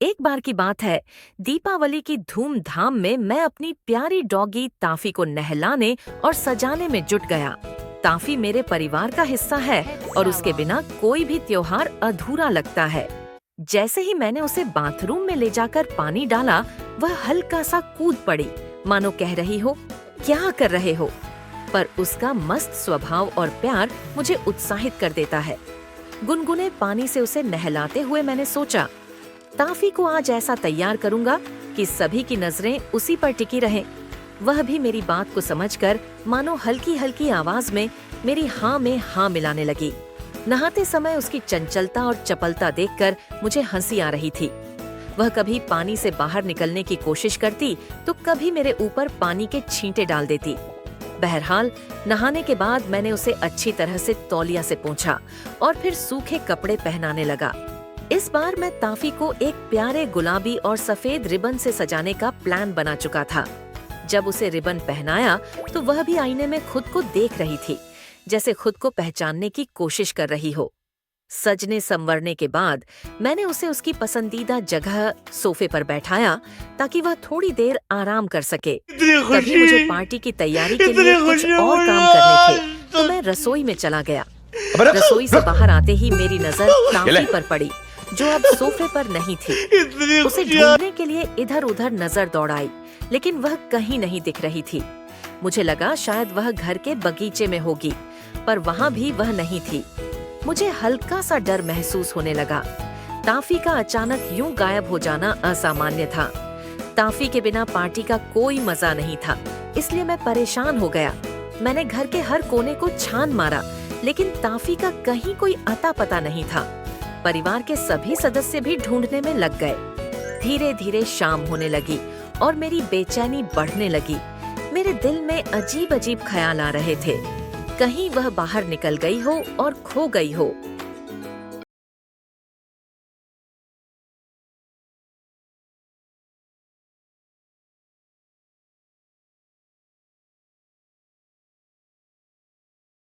एक बार की बात है, दीपावली की धूमधाम में मैं अपनी प्यारी डॉगी ताफी को नहलाने और सजाने में जुट गया। ताफी मेरे परिवार का हिस्सा है और उसके बिना कोई भी त्योहार अधूरा लगता है। जैसे ही मैंने उसे बाथरूम में ले जाकर पानी डाला, वह हल्का सा कूद पड़ी, मानो कह रही हो, क्या कर रहे हो? पर उसका मस्त स्वभाव और प्यार मुझे उत्साहित कर देता है। गुनगुने पानी से उसे नहलाते हुए मैंने सोचा, ताफी को आज ऐसा तैयार करूंगा कि सभी की नजरें उसी पर टिकी रहें। वह भी मेरी बात को समझकर मानो हल्की हल्की आवाज में मेरी हाँ में हाँ मिलाने लगी। नहाते समय उसकी चंचलता और चपलता देखकर मुझे हंसी आ रही थी। वह कभी पानी से बाहर निकलने की कोशिश करती तो कभी मेरे ऊपर पानी के छींटे डाल देती। बहरहाल, नहाने के बाद मैंने उसे अच्छी तरह से तौलिया से पोंछा और फिर सूखे कपड़े पहनाने लगा। इस बार मैं ताफी को एक प्यारे गुलाबी और सफेद रिबन से सजाने का प्लान बना चुका था। जब उसे रिबन पहनाया तो वह भी आईने में खुद को देख रही थी, जैसे खुद को पहचानने की कोशिश कर रही हो। सजने संवरने के बाद मैंने उसे उसकी पसंदीदा जगह सोफे पर बैठाया ताकि वह थोड़ी देर आराम कर सके। तभी मुझे पार्टी की तैयारी के लिए कुछ और काम करने थे, तो मैं रसोई में चला गया। रसोई से बाहर आते ही मेरी नजर ताफी पर पड़ी, जो अब सोफे पर नहीं थी। उसे ढूंढने के लिए इधर उधर नजर दौड़ाई, लेकिन वह कहीं नहीं दिख रही थी। मुझे लगा शायद वह घर के बगीचे में होगी, पर वहाँ भी वह नहीं थी। मुझे हल्का सा डर महसूस होने लगा। ताफी का अचानक यूं गायब हो जाना असामान्य था। ताफी के बिना पार्टी का कोई मजा नहीं था, इसलिए मैं परेशान हो गया। मैंने घर के हर कोने को छान मारा, लेकिन ताफी का कहीं कोई अता पता नहीं था। परिवार के सभी सदस्य भी ढूंढने में लग गए। धीरे धीरे शाम होने लगी और मेरी बेचैनी बढ़ने लगी। मेरे दिल में अजीब अजीब ख्याल आ रहे थे, कहीं वह बाहर निकल गई हो और खो गई हो।